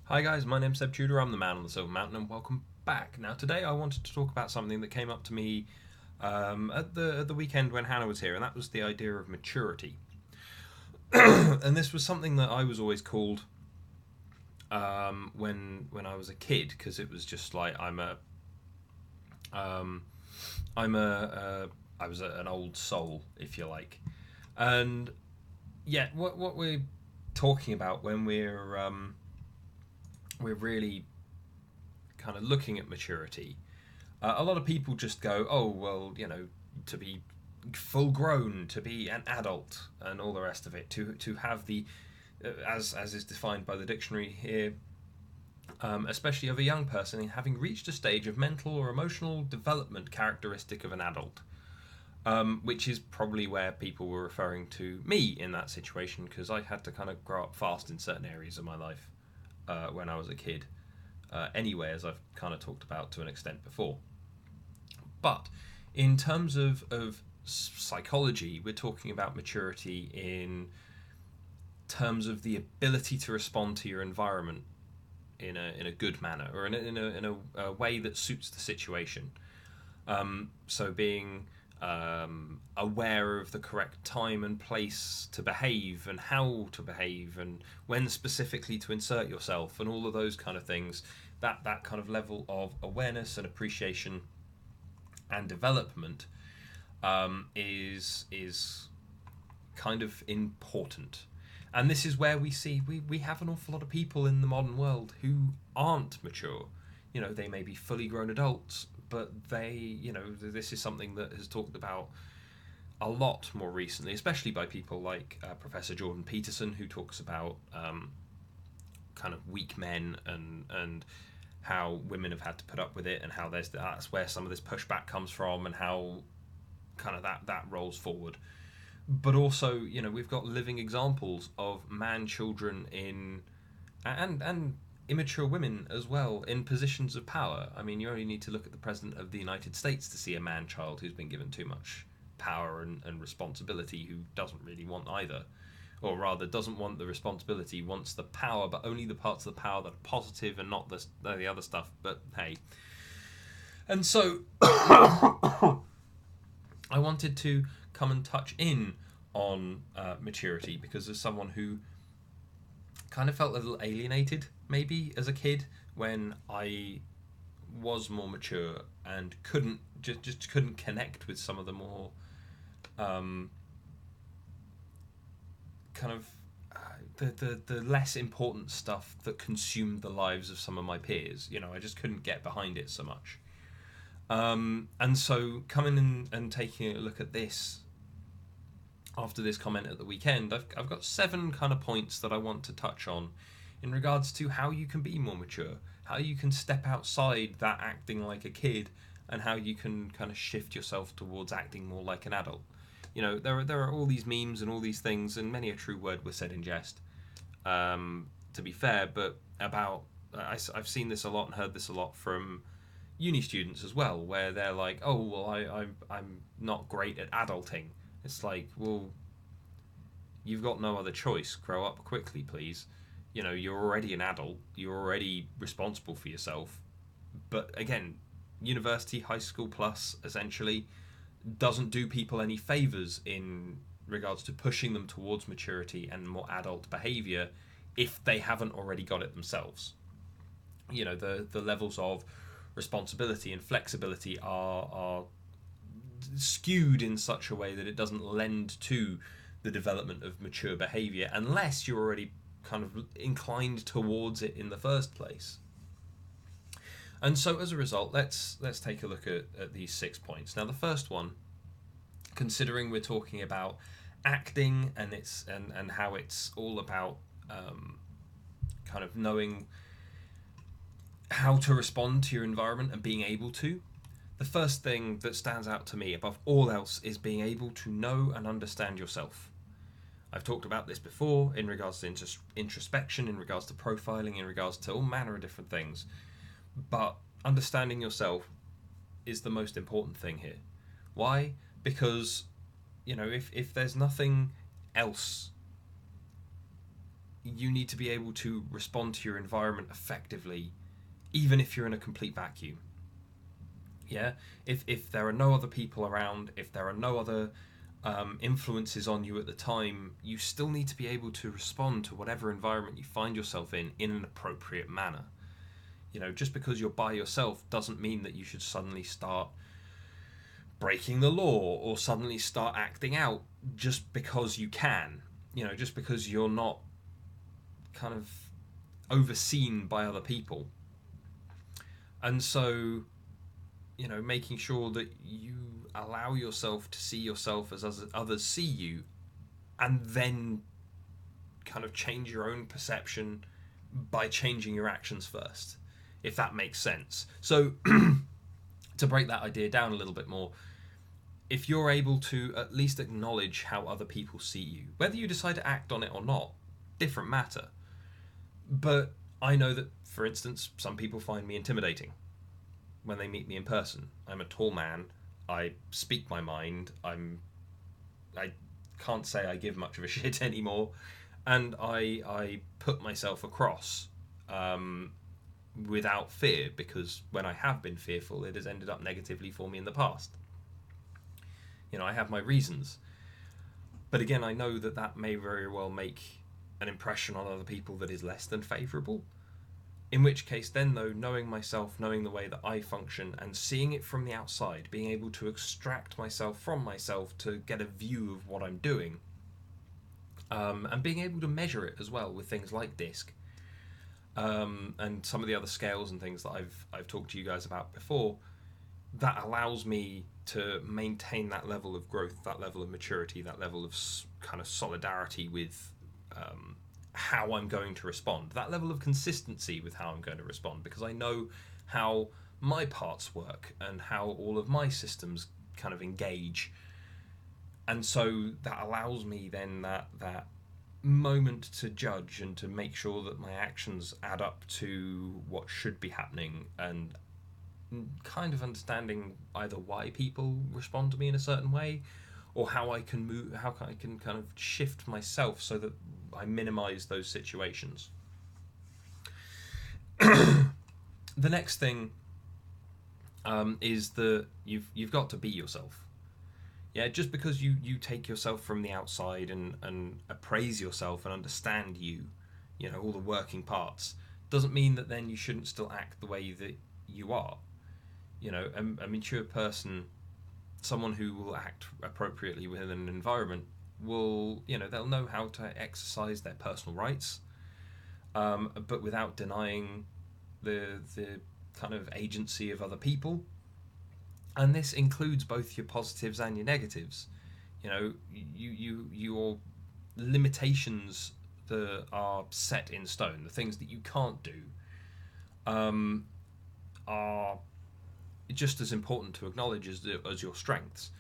Hi guys, my name's Seb Tudor, I'm the man on the Silver Mountain, and welcome back. Now today I wanted to talk about something that came up to me at the weekend when Hannah was here, and that was the idea of maturity. And this was something that I was always called when I was a kid, because it was just like um, I'm a I was an old soul, if you like. And yeah, what we're talking about when we're really kind of looking at maturity, a lot of people just go, oh, well, to be full grown, to be an adult, and all the rest of it, to have the, as is defined by the dictionary here, especially of a young person, in having reached a stage of mental or emotional development characteristic of an adult. Which is probably where people were referring to me in that situation, because I had to kind of grow up fast in certain areas of my life when I was a kid. Anyway, as I've kind of talked about to an extent before. But in terms of psychology, we're talking about maturity in terms of the ability to respond to your environment in a good manner, or in a way that suits the situation. So being aware of the correct time and place to behave, and how to behave, and when specifically to insert yourself, and all of those kind of things. That kind of level of awareness and appreciation and development is kind of important. And this is where we have an awful lot of people in the modern world who aren't mature. They may be fully grown adults, but this is something that has talked about a lot more recently, especially by people like Professor Jordan Peterson, who talks about kind of weak men, and how women have had to put up with it, and how that's where some of this pushback comes from, and how kind of that rolls forward. But also, we've got living examples of man children in and immature women as well in positions of power. I mean, you only need to look at the president of the United States to see a man child who's been given too much power and responsibility, who doesn't really want either, or rather doesn't want the responsibility, wants the power, but only the parts of the power that are positive, and not the other stuff. But hey, and so I wanted to come and touch in on maturity, because as someone who kind of felt a little alienated maybe as a kid, when I was more mature and couldn't just couldn't connect with some of the more um, kind of the less important stuff that consumed the lives of some of my peers. I just couldn't get behind it so much. And so coming in and taking a look at this after this comment at the weekend, I've got 7 kind of points that I want to touch on in regards to how you can be more mature, how you can step outside that acting like a kid, and how you can kind of shift yourself towards acting more like an adult. There are all these memes and all these things, and many a true word was said in jest. To be fair, but about I've seen this a lot and heard this a lot from uni students as well, where they're like, "Oh, well, I'm not great at adulting." It's like, well, you've got no other choice. Grow up quickly, please. You're already an adult. You're already responsible for yourself. But again, university, high school plus, essentially, doesn't do people any favors in regards to pushing them towards maturity and more adult behavior if they haven't already got it themselves. The levels of responsibility and flexibility are skewed in such a way that it doesn't lend to the development of mature behavior unless you're already kind of inclined towards it in the first place. And so as a result, let's take a look at these 6 points. Now, the first one, considering we're talking about acting, and how it's all about kind of knowing how to respond to your environment and being able to, the first thing that stands out to me above all else is being able to know and understand yourself. I've talked about this before in regards to introspection, in regards to profiling, in regards to all manner of different things. But understanding yourself is the most important thing here. Why? Because, if there's nothing else you need to be able to respond to your environment effectively, even if you're in a complete vacuum. Yeah, if there are no other people around, if there are no other influences on you at the time, you still need to be able to respond to whatever environment you find yourself in an appropriate manner. Just because you're by yourself doesn't mean that you should suddenly start breaking the law or suddenly start acting out just because you can. Just because you're not kind of overseen by other people. And so, making sure that you allow yourself to see yourself as others see you, and then kind of change your own perception by changing your actions first, if that makes sense. So to break that idea down a little bit more, if you're able to at least acknowledge how other people see you, whether you decide to act on it or not, different matter. But I know that, for instance, some people find me intimidating when they meet me in person. I'm a tall man. I speak my mind. I can't say I give much of a shit anymore, and I put myself across without fear, because when I have been fearful, it has ended up negatively for me in the past. I have my reasons, but again, I know that may very well make an impression on other people that is less than favourable. In which case then, though, knowing myself, knowing the way that I function, and seeing it from the outside, being able to extract myself from myself to get a view of what I'm doing, and being able to measure it as well with things like DISC, and some of the other scales and things that I've talked to you guys about before, that allows me to maintain that level of growth, that level of maturity, that level of kind of solidarity with how I'm going to respond, that level of consistency with how I'm going to respond, because I know how my parts work and how all of my systems kind of engage. And so that allows me then that moment to judge and to make sure that my actions add up to what should be happening, and kind of understanding either why people respond to me in a certain way, or how I can kind of shift myself so that I minimize those situations. The next thing is that you've got to be yourself. Yeah, just because you take yourself from the outside and appraise yourself and understand all the working parts, doesn't mean that then you shouldn't still act the way that you are. A mature person, someone who will act appropriately within an environment, they'll know how to exercise their personal rights, but without denying the kind of agency of other people. And this includes both your positives and your negatives. Your limitations that are set in stone, the things that you can't do, are just as important to acknowledge as your strengths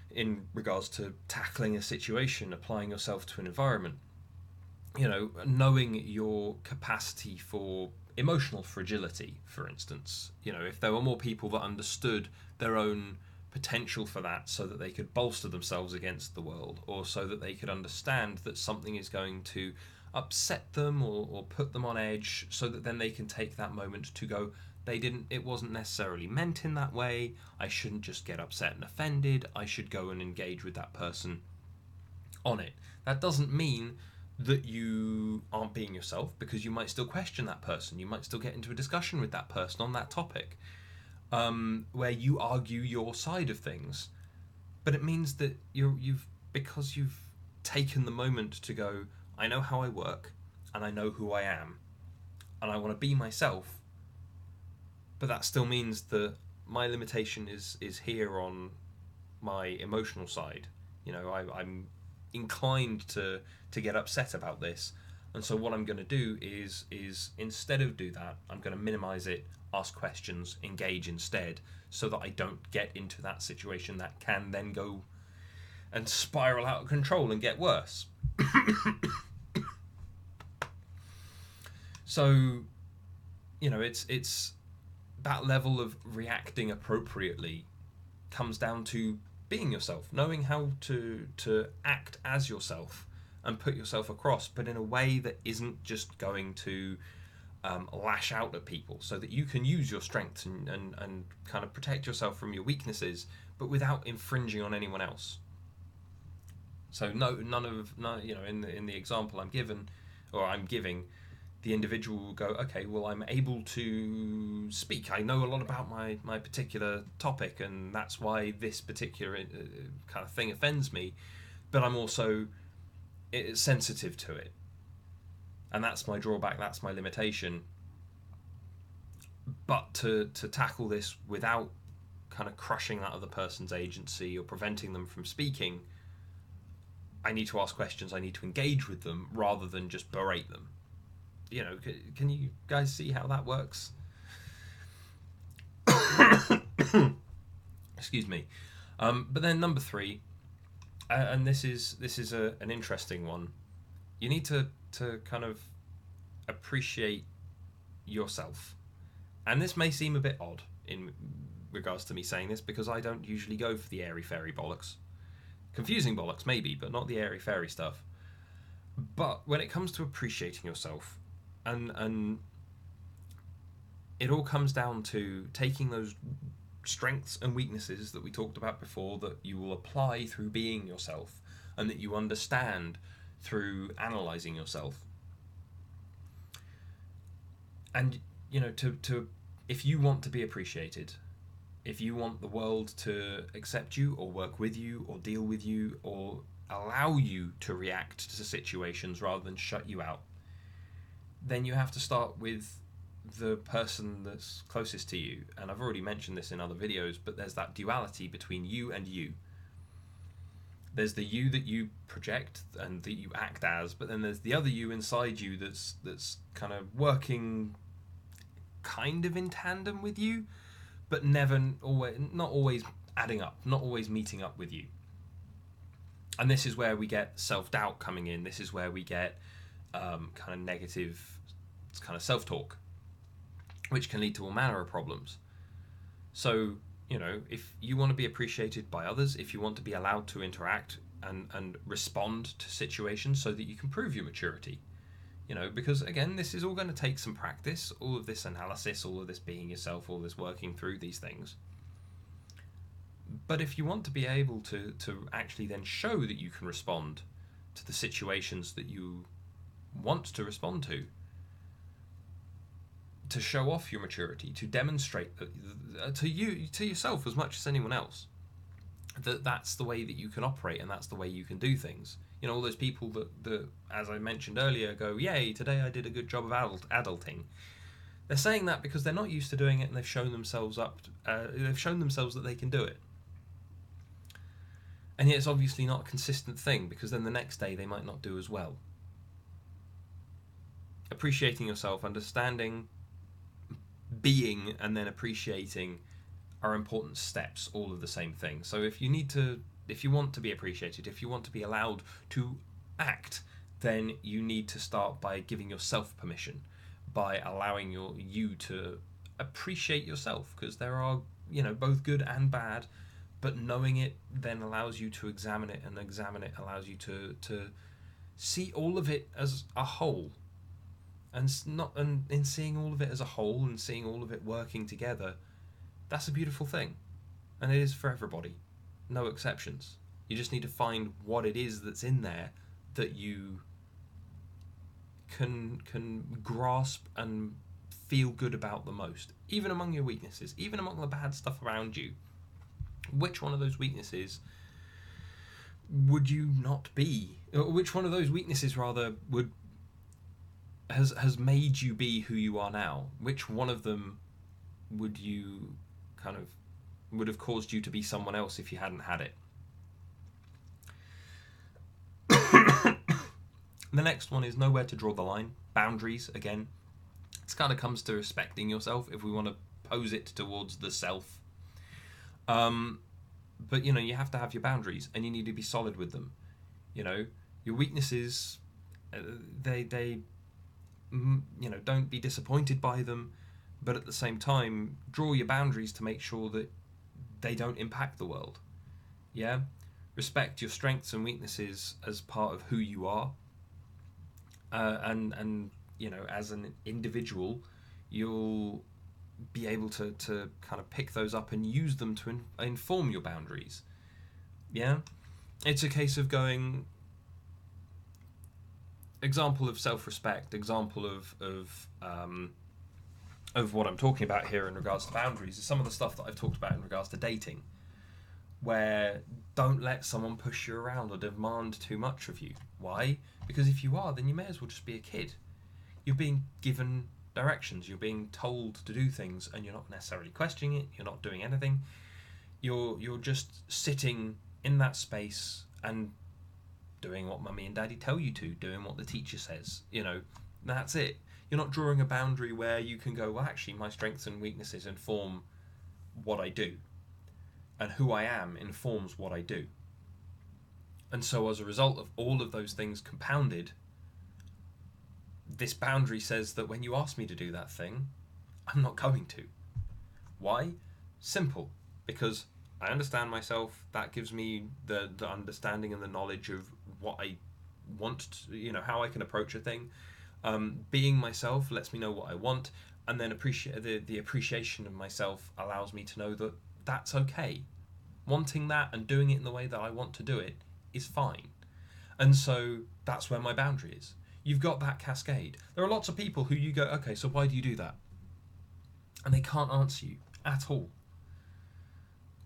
in regards to tackling a situation, applying yourself to an environment. Knowing your capacity for emotional fragility, for instance. If there were more people that understood their own potential for that, so that they could bolster themselves against the world, or so that they could understand that something is going to upset them or put them on edge, so that then they can take that moment to go, it wasn't necessarily meant in that way, I shouldn't just get upset and offended, I should go and engage with that person on it. That doesn't mean that you aren't being yourself, because you might still question that person, you might still get into a discussion with that person on that topic, where you argue your side of things. But it means that because you've taken the moment to go, I know how I work, and I know who I am, and I want to be myself, but that still means that my limitation is here on my emotional side. I'm inclined to get upset about this, and so what I'm going to do is instead of do that, I'm going to minimize it, ask questions, engage instead, so that I don't get into that situation that can then go and spiral out of control and get worse. So it's that level of reacting appropriately comes down to being yourself, knowing how to act as yourself, and put yourself across, but in a way that isn't just going to lash out at people, so that you can use your strengths and kind of protect yourself from your weaknesses, but without infringing on anyone else. So none of in the example I'm giving, the individual will go, okay, well, I'm able to speak. I know a lot about my particular topic, and that's why this particular kind of thing offends me, but I'm also sensitive to it. And that's my drawback, that's my limitation. But to tackle this without kind of crushing that other person's agency or preventing them from speaking, I need to ask questions, I need to engage with them rather than just berate them. Can you guys see how that works? Excuse me. But then number 3, and this is an interesting one. You need to kind of appreciate yourself. And this may seem a bit odd in regards to me saying this, because I don't usually go for the airy-fairy bollocks. Confusing bollocks, maybe, but not the airy-fairy stuff. But when it comes to appreciating yourself, and it all comes down to taking those strengths and weaknesses that we talked about before, that you will apply through being yourself, and that you understand through analysing yourself. And, to if you want to be appreciated, if you want the world to accept you or work with you or deal with you or allow you to react to situations rather than shut you out, then you have to start with the person that's closest to you. And I've already mentioned this in other videos, but there's that duality between you and you. There's the you that you project and that you act as, but then there's the other you inside you that's kind of working kind of in tandem with you, but not always adding up, not always meeting up with you. And this is where we get self-doubt coming in. This is where we get kind of negative kind of self-talk, which can lead to all manner of problems. So, if you want to be appreciated by others, if you want to be allowed to interact and respond to situations so that you can prove your maturity, because again, this is all going to take some practice, all of this analysis, all of this being yourself, all this working through these things. But if you want to be able to actually then show that you can respond to the situations that you want to respond to show off your maturity, to demonstrate to yourself as much as anyone else, that's the way that you can operate and that's the way you can do things. All those people that, as I mentioned earlier, go, yay, today I did a good job of adulting. They're saying that because they're not used to doing it, and they've shown themselves that they can do it. And yet it's obviously not a consistent thing, because then the next day they might not do as well. Appreciating yourself, understanding, being, and then appreciating are important steps, all of the same thing. So if you want to be appreciated, if you want to be allowed to act, then you need to start by giving yourself permission, by allowing you to appreciate yourself, because there are, both good and bad, but knowing it then allows you to examine it, and examine it allows you to see all of it as a whole. And in seeing all of it as a whole and seeing all of it working together, that's a beautiful thing. And it is for everybody. No exceptions. You just need to find what it is that's in there that you can grasp and feel good about the most. Even among your weaknesses, even among the bad stuff around you. Which one of those weaknesses would you not be? Or which one of those weaknesses, rather, has made you be who you are now? Which one of them would have caused you to be someone else if you hadn't had it? The next one is know where to draw the line. Boundaries, again. This kind of comes to respecting yourself, if we want to pose it towards the self. But, you have to have your boundaries, and you need to be solid with them. Your weaknesses, they don't be disappointed by them, but at the same time, draw your boundaries to make sure that they don't impact the world. Yeah? respect your strengths and weaknesses as part of who you are, and as an individual, you'll be able to kind of pick those up and use them to inform your boundaries. Yeah, it's a case of going. Example of self-respect. Example of what I'm talking about here in regards to boundaries is some of the stuff that I've talked about in regards to dating, where don't let someone push you around or demand too much of you. Why? Because if you are, then you may as well just be a kid. You're being given directions, you're being told to do things, and you're not necessarily questioning it, you're not doing anything. You're just sitting in that space and doing what mummy and daddy tell you to, doing what the teacher says. That's it. You're not drawing a boundary where you can go, well, actually, my strengths and weaknesses inform what I do, and who I am informs what I do. And so as a result of all of those things compounded, this boundary says that when you ask me to do that thing, I'm not going to. Why? Simple. Because I understand myself. That gives me the understanding and the knowledge of what I want to, how I can approach a thing. Being myself lets me know what I want, and then the appreciation of myself allows me to know that that's okay. Wanting that and doing it in the way that I want to do it is fine. And so that's where my boundary is. You've got that cascade. There are lots of people who you go, okay, so why do you do that? And they can't answer you at all.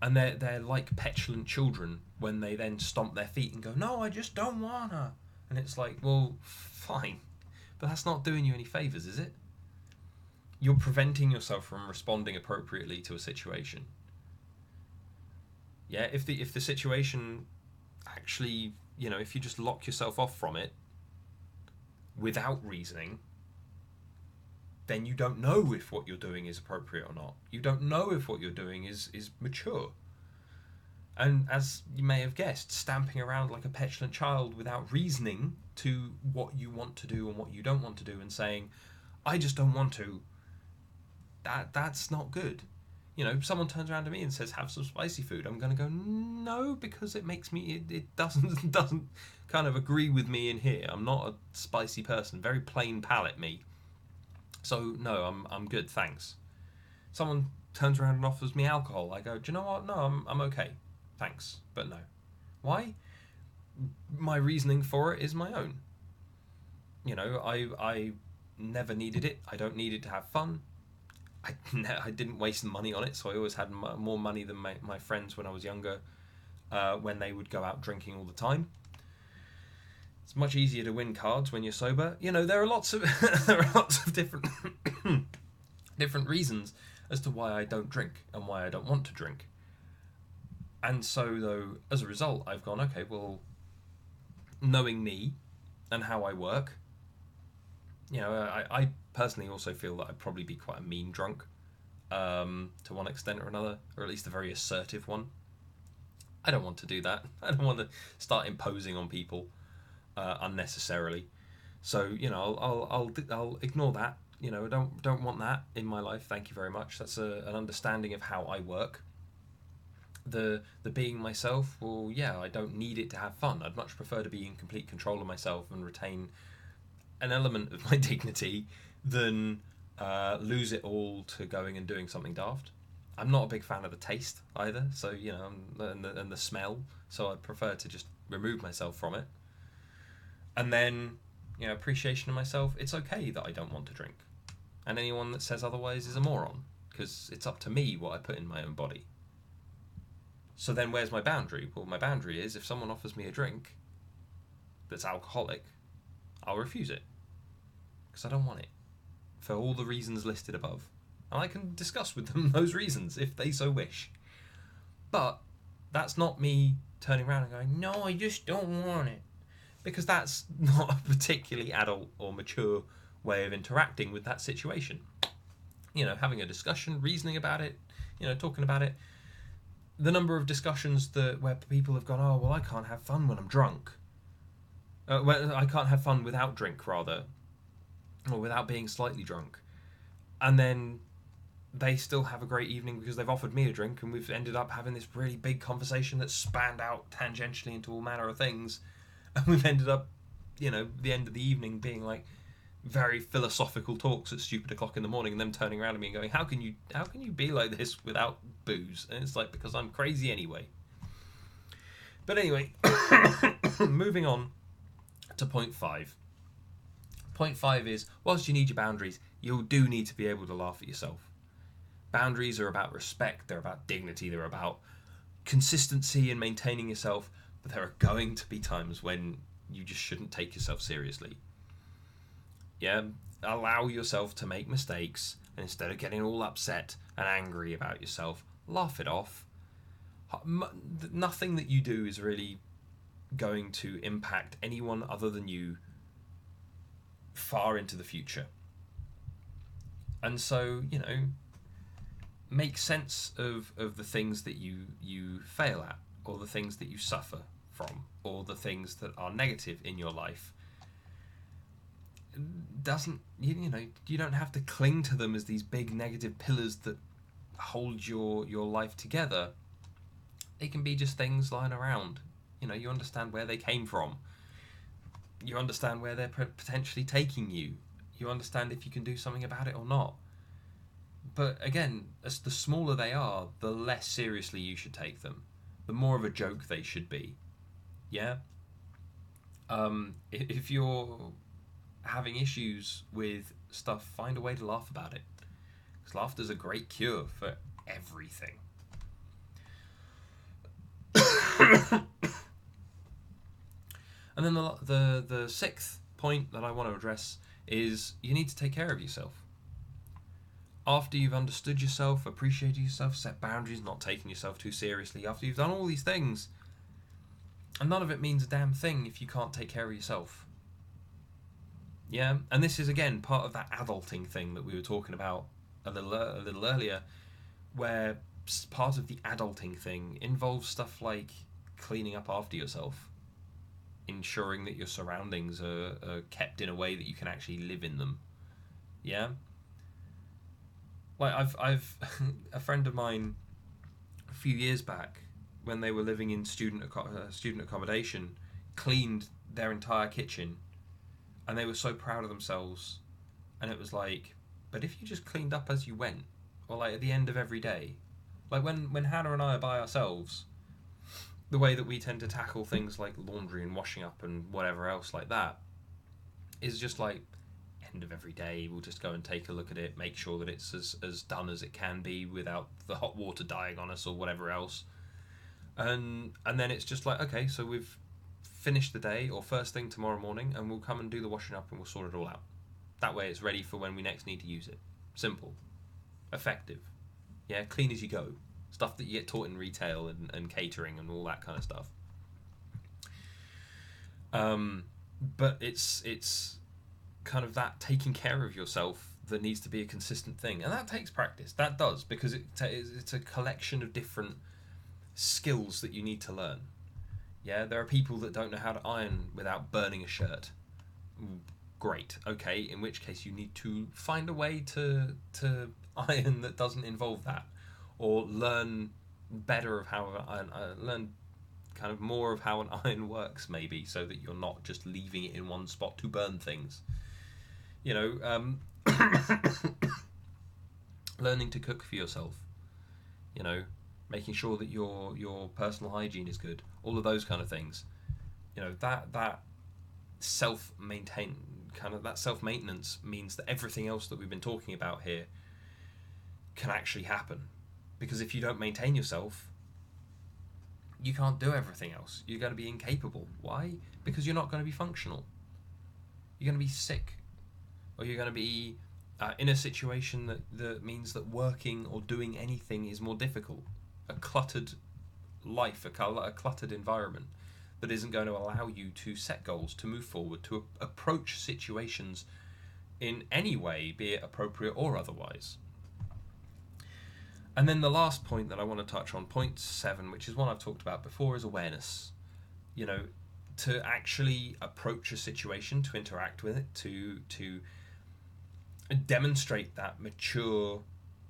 And they're like petulant children when they then stomp their feet and go, no, I just don't wanna. And it's like, well, fine. But that's not doing you any favours, is it? You're preventing yourself from responding appropriately to a situation. Yeah, if the situation actually, if you just lock yourself off from it without reasoning, then you don't know if what you're doing is appropriate or not. You don't know if what you're doing is mature. And as you may have guessed, stamping around like a petulant child without reasoning to what you want to do and what you don't want to do, and saying, I just don't want to, that's not good. Someone turns around to me and says, have some spicy food. I'm going to go, no, because it makes me, it doesn't kind of agree with me in here. I'm not a spicy person, very plain palate me. So no, I'm good, thanks. Someone turns around and offers me alcohol. I go, do you know what? No, I'm okay, thanks, but no. Why? My reasoning for it is my own. I never needed it. I don't need it to have fun. I didn't waste money on it, so I always had more money than my friends when I was younger, when they would go out drinking all the time. It's much easier to win cards when you're sober. There are lots of different different reasons as to why I don't drink and why I don't want to drink. And so, though, as a result, I've gone, okay, well, knowing me and how I work, I personally also feel that I'd probably be quite a mean drunk, to one extent or another, or at least a very assertive one. I don't want to do that. I don't want to start imposing on people unnecessarily. So I'll ignore that. Don't want that in my life. Thank you very much. That's an understanding of how I work. The being myself, well, yeah, I don't need it to have fun. I'd much prefer to be in complete control of myself and retain an element of my dignity than lose it all to going and doing something daft. I'm not a big fan of the taste either, so and the smell, so I prefer to just remove myself from it. And then appreciation of myself. It's okay that I don't want to drink, and anyone that says otherwise is a moron, because it's up to me what I put in my own body. So then where's my boundary? Well, my boundary is if someone offers me a drink that's alcoholic, I'll refuse it, because I don't want it, for all the reasons listed above. And I can discuss with them those reasons if they so wish. But that's not me turning around and going, no, I just don't want it. Because that's not a particularly adult or mature way of interacting with that situation. Having a discussion, reasoning about it, talking about it. The number of discussions where people have gone, oh, well, I can't have fun when I'm drunk. I can't have fun without drink, rather. Or without being slightly drunk. And then they still have a great evening because they've offered me a drink, and we've ended up having this really big conversation that's spanned out tangentially into all manner of things, and we've ended up, the end of the evening being like very philosophical talks at stupid o'clock in the morning, and them turning around at me and going, how can you be like this without booze? And it's like, because I'm crazy anyway. But anyway, moving on to point 5. Point 5 is, whilst you need your boundaries, you do need to be able to laugh at yourself. Boundaries are about respect, they're about dignity, they're about consistency and maintaining yourself, but there are going to be times when you just shouldn't take yourself seriously. Yeah, allow yourself to make mistakes, and instead of getting all upset and angry about yourself, laugh it off. Nothing that you do is really going to impact anyone other than you far into the future. And so, make sense of the things that you fail at, or the things that you suffer from, or the things that are negative in your life. You don't have to cling to them as these big negative pillars that hold your life together. They can be just things lying around. You understand where they came from. You understand where they're potentially taking you. You understand if you can do something about it or not. But again, as the smaller they are, the less seriously you should take them. The more of a joke they should be. Yeah? If you're having issues with stuff, find a way to laugh about it. Because laughter's a great cure for everything. And then the 6th point that I want to address is you need to take care of yourself. After you've understood yourself, appreciated yourself, set boundaries, not taking yourself too seriously, after you've done all these things, and none of it means a damn thing if you can't take care of yourself. Yeah, and this is again part of that adulting thing that we were talking about a little earlier, where part of the adulting thing involves stuff like cleaning up after yourself, ensuring that your surroundings are kept in a way that you can actually live in them. Yeah. Like I've a friend of mine a few years back, when they were living in student accommodation, cleaned their entire kitchen, and they were so proud of themselves. And it was like, but if you just cleaned up as you went, or like at the end of every day, like when Hannah and I are by ourselves, the way that we tend to tackle things like laundry and washing up and whatever else like that is just like, end of every day we'll just go and take a look at it, make sure that it's as done as it can be without the hot water dying on us or whatever else, and then it's just like, okay, so we've finished the day, or first thing tomorrow morning, and we'll come and do the washing up and we'll sort it all out. That way it's ready for when we next need to use it. Simple, effective, yeah, clean as you go, stuff that you get taught in retail and catering and all that kind of stuff. But it's kind of that taking care of yourself that needs to be a consistent thing, and that takes practice. That does, because it's a collection of different skills that you need to learn. Yeah, there are people that don't know how to iron without burning a shirt. Great, okay, in which case you need to find a way to iron that doesn't involve that, or learn better of how learn kind of more of how an iron works, maybe, so that you're not just leaving it in one spot to burn things. Learning to cook for yourself, making sure that your personal hygiene is good, all of those kind of things. That self-maintenance means that everything else that we've been talking about here can actually happen. Because if you don't maintain yourself, you can't do everything else. You're going to be incapable. Why? Because you're not going to be functional. You're going to be sick, or you're going to be in a situation that means that working or doing anything is more difficult. A cluttered life, a cluttered environment that isn't going to allow you to set goals, to move forward, to approach situations in any way, be it appropriate or otherwise. And then the last point that I want to touch on, point 7, which is one I've talked about before, is awareness. To actually approach a situation, to interact with it, to demonstrate that mature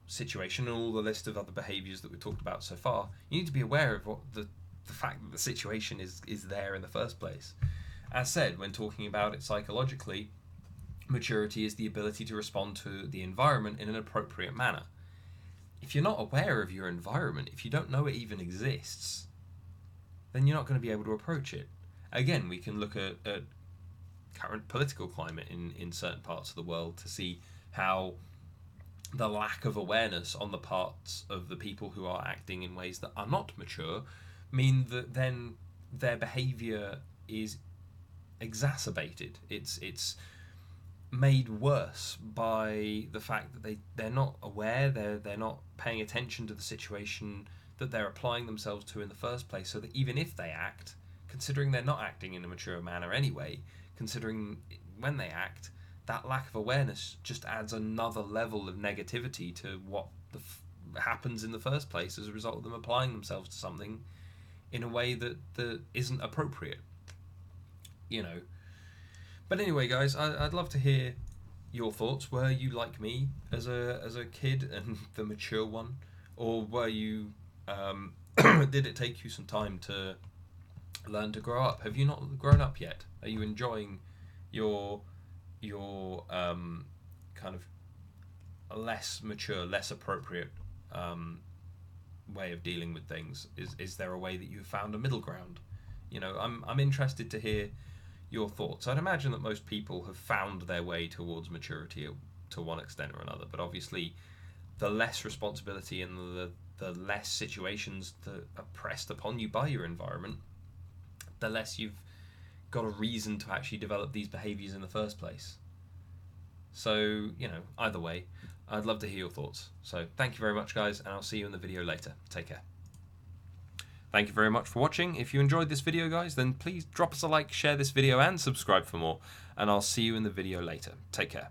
situation and all the list of other behaviours that we've talked about so far, you need to be aware of what the fact that the situation is there in the first place. As said, when talking about it psychologically, maturity is the ability to respond to the environment in an appropriate manner. If you're not aware of your environment, if you don't know it even exists, then you're not going to be able to approach it. Again, we can look at current political climate in certain parts of the world to see how the lack of awareness on the parts of the people who are acting in ways that are not mature mean that then their behaviour is exacerbated. It's made worse by the fact that they're not aware, they're not paying attention to the situation that they're applying themselves to in the first place, so that even if they act, considering they're not acting in a mature manner anyway, considering when they act, that lack of awareness just adds another level of negativity to what happens in the first place as a result of them applying themselves to something in a way that isn't appropriate. But anyway, guys, I'd love to hear your thoughts. Were you like me as a kid and the mature one, or were you did it take you some time to learn to grow up? Have you not grown up yet? Are you enjoying your kind of less mature, less appropriate way of dealing with things? Is there a way that you've found a middle ground? I'm interested to hear your thoughts. I'd imagine that most people have found their way towards maturity to one extent or another, but obviously the less responsibility and the less situations that are pressed upon you by your environment, the less you've got a reason to actually develop these behaviours in the first place. So, either way, I'd love to hear your thoughts. So thank you very much, guys, and I'll see you in the video later. Take care. Thank you very much for watching. If you enjoyed this video, guys, then please drop us a like, share this video, and subscribe for more. And I'll see you in the video later. Take care.